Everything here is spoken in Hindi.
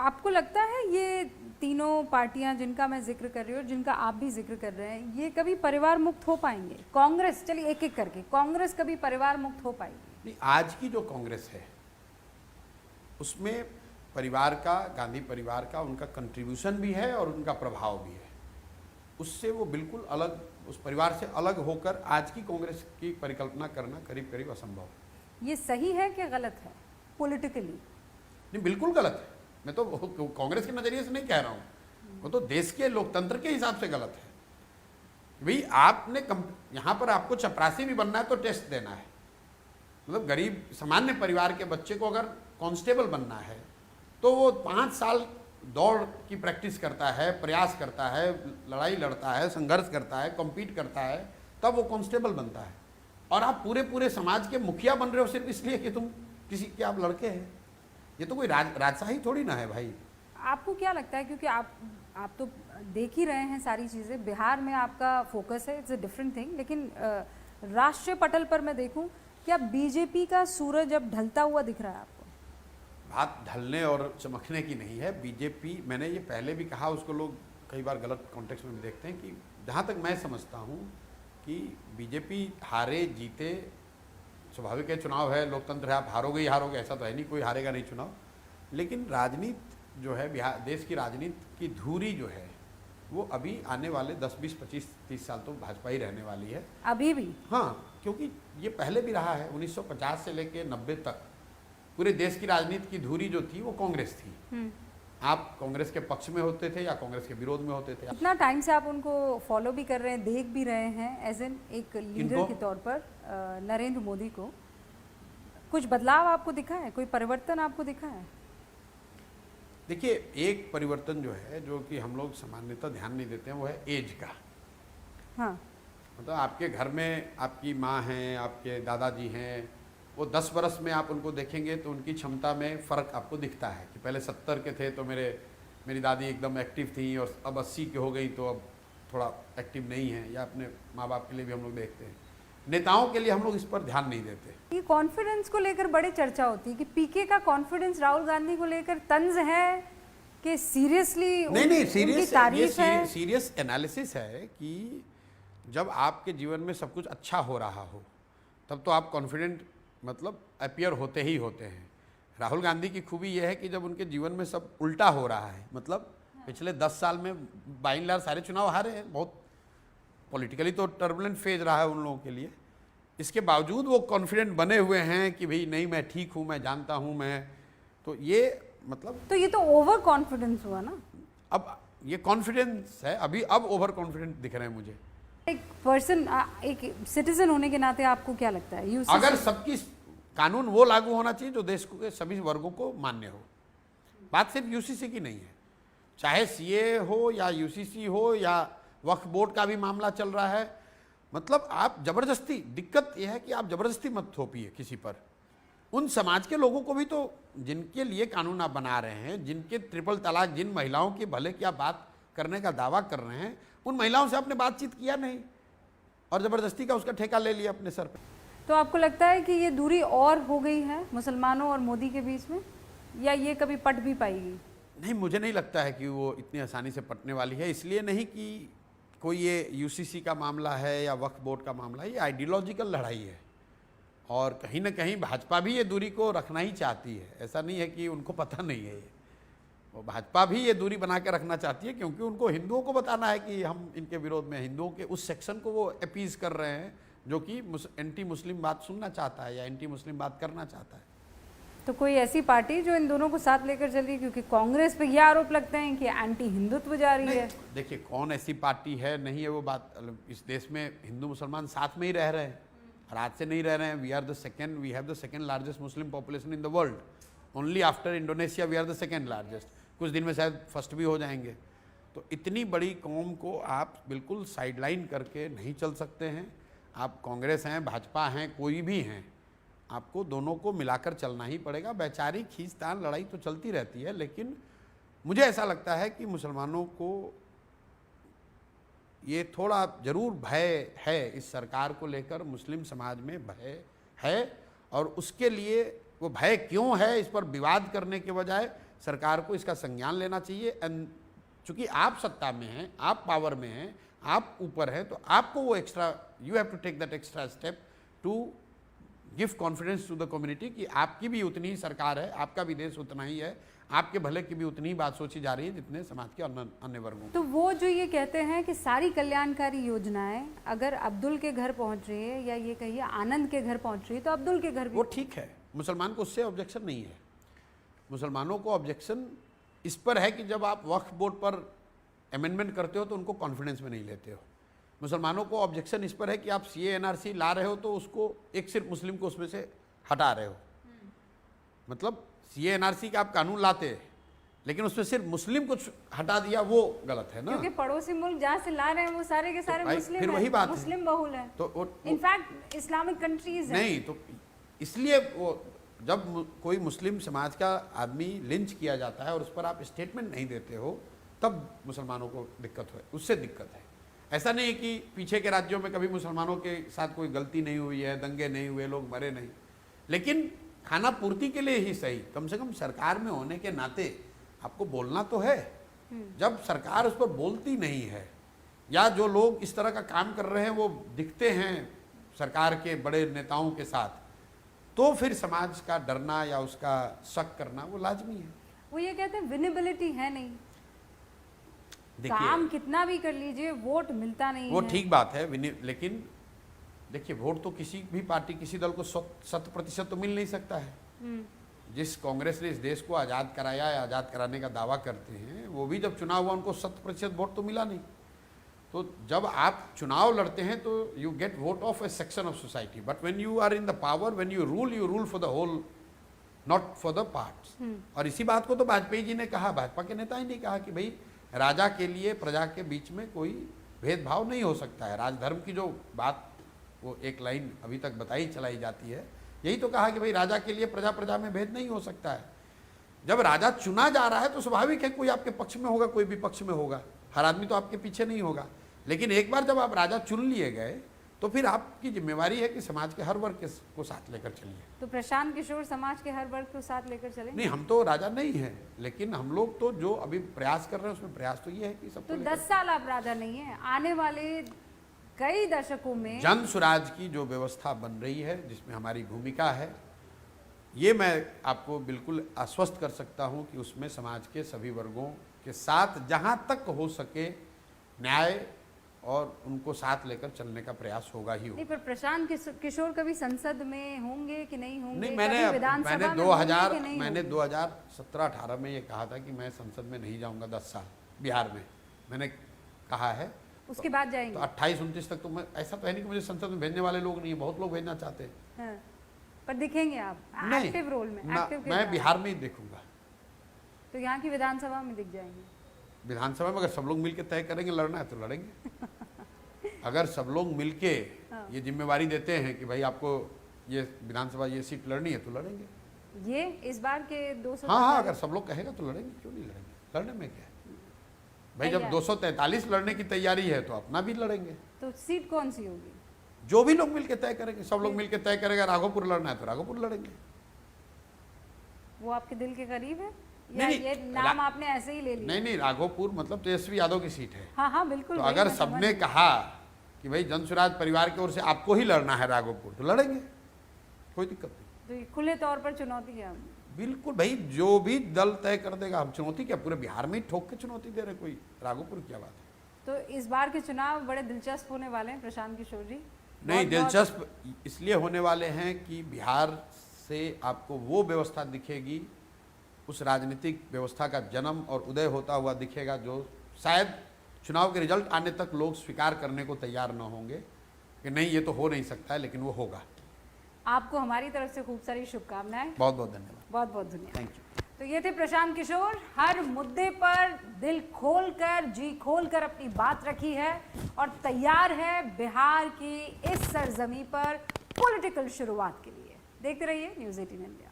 आपको लगता है ये तीनों पार्टियां जिनका मैं जिक्र कर रही हूँ और जिनका आप भी जिक्र कर रहे हैं, ये कभी परिवार मुक्त हो पाएंगे? कांग्रेस, चलिए एक एक करके, कांग्रेस कभी परिवार मुक्त हो पाएगी? नहीं, आज की जो कांग्रेस है उसमें परिवार का, गांधी परिवार का उनका कंट्रीब्यूशन भी है और उनका प्रभाव भी है। उससे वो बिल्कुल अलग, उस परिवार से अलग होकर आज की कांग्रेस की परिकल्पना करना करीब करीब असंभव है। ये सही है कि गलत है पॉलिटिकली? नहीं, बिल्कुल गलत है। मैं तो कांग्रेस के नजरिए से नहीं कह रहा हूँ, वो तो देश के लोकतंत्र के हिसाब से गलत है। भाई आपने यहाँ पर आपको चपरासी भी बनना है तो टेस्ट देना है। मतलब गरीब सामान्य परिवार के बच्चे को अगर कांस्टेबल बनना है तो वो 5 साल दौड़ की प्रैक्टिस करता है, प्रयास करता है, लड़ाई लड़ता है, संघर्ष करता है, कॉम्पीट करता है, तब वो कांस्टेबल बनता है। और आप पूरे पूरे समाज के मुखिया बन रहे हो सिर्फ इसलिए कि तुम किसी के आप लड़के हैं। ये तो कोई राजशाही थोड़ी ना है भाई। आपको क्या लगता है, क्योंकि आप तो देख ही रहे हैं सारी चीज़ें, बिहार में आपका फोकस है, इट्स अ डिफरेंट थिंग, लेकिन राष्ट्रीय पटल पर मैं देखूं, क्या बीजेपी का सूरज अब ढलता हुआ दिख रहा है आपको? बात ढलने और चमकने की नहीं है। बीजेपी, मैंने ये पहले भी कहा, उसको लोग कई बार गलत कॉन्टेक्स्ट में देखते हैं कि जहाँ तक मैं समझता हूँ कि बीजेपी हारे जीते स्वाभाविक है, चुनाव है, लोकतंत्र है, आप हारोगे ही हारोगे, ऐसा तो है नहीं, कोई हारेगा नहीं चुनाव। लेकिन राजनीति जो है, बिहार देश की राजनीति की धुरी जो है वो अभी आने वाले 10, 20, 25, 30 साल तो भाजपा ही रहने वाली है अभी भी। हाँ, क्योंकि ये पहले भी रहा है। 1950 से लेकर 90 तक पूरे देश की राजनीति की धुरी जो थी वो कांग्रेस थी। आप कांग्रेस के पक्ष में होते थे या कांग्रेस के विरोध में होते थे। इतना टाइम से आप उनको फॉलो भी कर रहे हैं, देख भी रहे हैं एज एन एक लीडर के तौर पर, नरेंद्र मोदी को, कुछ बदलाव आपको दिखा है, कोई परिवर्तन आपको दिखा है? देखिए, एक परिवर्तन जो है, जो कि हम लोग सामान्यतः ध्यान नहीं देते हैं, वो है एज का। हाँ, मतलब आपके घर में आपकी माँ हैं, आपके दादाजी हैं, वो 10 बरस में आप उनको देखेंगे तो उनकी क्षमता में फ़र्क आपको दिखता है कि पहले 70 के थे तो मेरी दादी एकदम एक्टिव थी और अब 80 के हो गई तो अब थोड़ा एक्टिव नहीं है। या अपने माँ बाप के लिए भी हम लोग देखते हैं। नेताओं के लिए हम लोग इस पर ध्यान नहीं देते। ये कॉन्फिडेंस को लेकर बड़ी चर्चा होती है कि पीके का कॉन्फिडेंस राहुल गांधी को लेकर तंज है कि सीरियसली नहीं, सीरियस सीरियस एनालिसिस है कि जब आपके जीवन में सब कुछ अच्छा हो रहा हो तब तो आप कॉन्फिडेंट मतलब अपियर होते ही होते हैं। राहुल गांधी की खूबी यह है कि जब उनके जीवन में सब उल्टा हो रहा है, मतलब पिछले 10 साल में बाई एंड लार्ज सारे चुनाव हारे हैं, बहुत पॉलिटिकली तो टर्बुलेंट फेज रहा है उन लोगों के लिए, इसके बावजूद वो कॉन्फिडेंट बने हुए हैं कि भाई नहीं, मैं ठीक हूँ, मैं जानता हूँ, मैं तो ये मतलब, तो ये तो ओवर कॉन्फिडेंस हुआ ना। अब ये कॉन्फिडेंस है अभी, अब ओवर कॉन्फिडेंट दिख रहे हैं मुझे। एक पर्सन, एक सिटीजन होने के नाते आपको क्या लगता है, अगर सबकी कानून वो लागू होना चाहिए जो देश के सभी वर्गों को मान्य हो। बात सिर्फ यूसीसी की नहीं है, चाहे सीए हो या यूसीसी हो या वक्फ बोर्ड का भी मामला चल रहा है। मतलब आप जबरदस्ती, दिक्कत यह है कि आप जबरदस्ती मत थोपिए किसी पर। उन समाज के लोगों को भी तो, जिनके लिए कानून आप बना रहे हैं, जिनके ट्रिपल तलाक, जिन महिलाओं के भले की आप बात करने का दावा कर रहे हैं, उन महिलाओं से आपने बातचीत किया नहीं और जबरदस्ती का उसका ठेका ले लिया अपने सर पे। तो आपको लगता है कि ये दूरी और हो गई है मुसलमानों और मोदी के बीच में, या ये कभी पट भी पाएगी? नहीं, मुझे नहीं लगता है कि वो इतनी आसानी से पटने वाली है। इसलिए नहीं कि कोई ये यूसीसी का मामला है या वक्फ बोर्ड का मामला है, ये आइडियोलॉजिकल लड़ाई है और कहीं ना कहीं भाजपा भी ये दूरी को रखना ही चाहती है। ऐसा नहीं है कि उनको पता नहीं है, वो भाजपा भी ये दूरी बना के रखना चाहती है क्योंकि उनको हिंदुओं को बताना है कि हम इनके विरोध में, हिंदुओं के उस सेक्शन को वो अपीज कर रहे हैं जो कि एंटी मुस्लिम बात सुनना चाहता है या एंटी मुस्लिम बात करना चाहता है। तो कोई ऐसी पार्टी जो इन दोनों को साथ लेकर चल रही है, क्योंकि कांग्रेस पे ये आरोप लगते हैं कि एंटी हिंदुत्व जा रही है। देखिए, कौन ऐसी पार्टी है नहीं है वो बात, इस देश में हिंदू मुसलमान साथ में ही रह रहे हैं और आज से नहीं रह रहे हैं। We have the second largest Muslim population in the world, only after Indonesia we are the second largest. कुछ दिन में शायद फर्स्ट भी हो जाएंगे। तो इतनी बड़ी कौम को आप बिल्कुल साइडलाइन करके नहीं चल सकते हैं। आप कांग्रेस हैं, भाजपा हैं, कोई भी हैं, आपको दोनों को मिलाकर चलना ही पड़ेगा। वैचारिक खींचतान लड़ाई तो चलती रहती है, लेकिन मुझे ऐसा लगता है कि मुसलमानों को ये थोड़ा जरूर भय है इस सरकार को लेकर, मुस्लिम समाज में भय है और उसके लिए वो भय क्यों है इस पर विवाद करने के बजाय सरकार को इसका संज्ञान लेना चाहिए। एंड चूंकि आप सत्ता में हैं, आप पावर में हैं, आप ऊपर हैं, तो आपको वो extra, you have to take that extra step to give confidence to the community कि आपकी भी उतनी ही सरकार है, आपका भी देश उतना ही है, आपके भले की भी उतनी ही बात सोची जा रही है जितने समाज के अन्य वर्गों। तो वो जो ये कहते हैं कि सारी कल्याणकारी योजनाएं अगर अब्दुल के घर पहुंच रही है या ये कहिए आनंद के घर पहुंच रही है, तो अब्दुल के घर भी वो ठीक है, मुसलमान को उससे ऑब्जेक्शन नहीं है। मुसलमानों को ऑब्जेक्शन इस पर है कि जब आप वक्फ बोर्ड पर अमेंडमेंट करते हो तो उनको कॉन्फिडेंस में नहीं लेते हो। मुसलमानों को ऑब्जेक्शन इस पर है कि आप CAA NRC ला रहे हो तो उसको एक सिर्फ मुस्लिम को उसमें से हटा रहे हो। मतलब CAA NRC का आप कानून लाते हैं लेकिन उसमें सिर्फ मुस्लिम को हटा दिया, वो गलत है ना। क्योंकि पड़ोसी मुल्क जहाँ से ला रहे हैं वो सारे के सारे भाई, मुस्लिम फिर हैं, वही बात है। मुस्लिम बहुल है, तो इनफैक्ट इस्लामिक कंट्रीज है। नहीं, तो इसलिए वो जब कोई मुस्लिम समाज का आदमी लिंच किया जाता है और उस पर आप स्टेटमेंट नहीं देते हो, तब मुसलमानों को दिक्कत है, उससे दिक्कत है। ऐसा नहीं है कि पीछे के राज्यों में कभी मुसलमानों के साथ कोई गलती नहीं हुई है, दंगे नहीं हुए, लोग मरे नहीं, लेकिन खाना पूर्ति के लिए ही सही, कम से कम सरकार में होने के नाते आपको बोलना तो है। जब सरकार उस पर बोलती नहीं है या जो लोग इस तरह का काम कर रहे हैं वो दिखते हैं सरकार के बड़े नेताओं के साथ, तो फिर समाज का डरना या उसका शक करना वो लाजमी है। वो ये कहते हैं विनेबिलिटी है नहीं, देखिए, काम कितना भी कर लीजिए वोट मिलता नहीं वो है। ठीक बात है, लेकिन देखिए वोट तो किसी भी पार्टी, किसी दल को 100% तो मिल नहीं सकता है। जिस कांग्रेस ने इस देश को आज़ाद कराया या आज़ाद कराने का दावा करते हैं, वो भी जब चुनाव हुआ उनको 100% वोट तो मिला नहीं। तो जब आप चुनाव लड़ते हैं तो you get vote of a section of society, but when you are in the power, when you rule for the whole, not for the parts. और इसी बात को तो वाजपेयी जी ने कहा, भाजपा के नेता ही नहीं कहा कि भाई राजा के लिए प्रजा के बीच में कोई भेदभाव नहीं हो सकता है। राजधर्म की जो बात, वो एक लाइन अभी तक बताई चलाई जाती है, यही तो कहा कि भाई राजा के लिए प्रजा में भेद नहीं हो सकता है। जब राजा चुना जा रहा है तो स्वाभाविक है कोई आपके पक्ष में होगा, कोई विपक्ष में होगा, हर आदमी तो आपके पीछे नहीं होगा। लेकिन एक बार जब आप राजा चुन लिए गए तो फिर आपकी जिम्मेवारी है कि समाज के हर वर्ग को साथ लेकर चलिए। तो प्रशांत किशोर समाज के हर वर्ग को साथ लेकर चले? नहीं, हम तो राजा नहीं हैं, लेकिन हम लोग तो जो अभी प्रयास कर रहे हैं उसमें प्रयास तो ये है कि सबको तो 10 साल आप राजा नहीं है, आने वाले कई दशकों में जन स्वराज की जो व्यवस्था बन रही है जिसमें हमारी भूमिका है, ये मैं आपको बिल्कुल आश्वस्त कर सकता हूं कि उसमें समाज के सभी वर्गों के साथ जहां तक हो सके न्याय और उनको साथ लेकर चलने का प्रयास होगा ही होगा। नहीं, पर प्रशांत किशोर कभी संसद में होंगे कि नहीं होंगे? नहीं, कभी विधानसभा में होंगे कि नहीं मैंने होंगे? 2017-18 में ये कहा था कि मैं संसद में नहीं जाऊंगा 10 साल बिहार में, मैंने कहा है। उसके बाद जाएंगे तो 28-29 तक तो मैं, ऐसा तो है नहीं कि मुझे संसद में भेजने वाले लोग नहीं है, बहुत लोग भेजना चाहते हैं। हाँ, पर दिखेंगे आप नहीं, एक्टिव रोल में? एक्टिव मैं बिहार में ही देखूंगा। तो यहाँ की विधानसभा में दिख जाएंगे? विधानसभा में अगर सब लोग मिलके तय करेंगे लड़ना है तो लड़ेंगे। अगर सब लोग मिलके ये जिम्मेवारी देते हैं कि भाई आपको ये विधानसभा ये सीट लड़नी है तो लड़ेंगे। ये इस बार के 200? हाँ, अगर सब लोग कहेगा तो लड़ेंगे, क्यों नहीं लड़ेंगे, लड़ने में क्या है भाई। जब 243 लड़ने की तैयारी है तो अपना भी लड़ेंगे। तो सीट कौन सी होगी? जो भी लोग मिलके तय करेंगे, सब लोग मिलके तय करेगा राघोपुर लड़ना है तो राघोपुर लड़ेंगे। वो आपके दिल के करीब है या नहीं, ये नाम आपने ऐसे ही ले लिया? नहीं, राघोपुर मतलब तेजस्वी यादव की सीट है। हाँ, बिल्कुल। तो अगर सबने कहा कि भाई जन स्वराज परिवार की ओर से आपको ही लड़ना है राघोपुर, तो लड़ेंगे, कोई दिक्कत नहीं। तो ये खुले तौर पर चुनौती है? बिल्कुल भाई, जो भी दल तय कर देगा। हम चुनौती क्या, पूरे बिहार में ही ठोक के चुनौती दे रहे, कोई राघोपुर क्या बात है। तो इस बार के चुनाव बड़े दिलचस्प होने वाले हैं प्रशांत किशोर जी? नहीं, दिलचस्प इसलिए होने वाले हैं कि बिहार से आपको वो व्यवस्था दिखेगी, उस राजनीतिक व्यवस्था का जन्म और उदय होता हुआ दिखेगा जो शायद चुनाव के रिजल्ट आने तक लोग स्वीकार करने को तैयार न होंगे कि नहीं ये तो हो नहीं सकता है, लेकिन वो होगा। आपको हमारी तरफ से खूब सारी शुभकामनाएं। बहुत बहुत धन्यवाद। बहुत बहुत धन्यवाद। Thank you. तो ये थे प्रशांत किशोर, हर मुद्दे पर दिल खोलकर, जी खोलकर अपनी बात रखी है और तैयार है बिहार की इस सरजमी पर पॉलिटिकल शुरुआत के लिए। देखते रहिए न्यूज़ 18 इंडिया।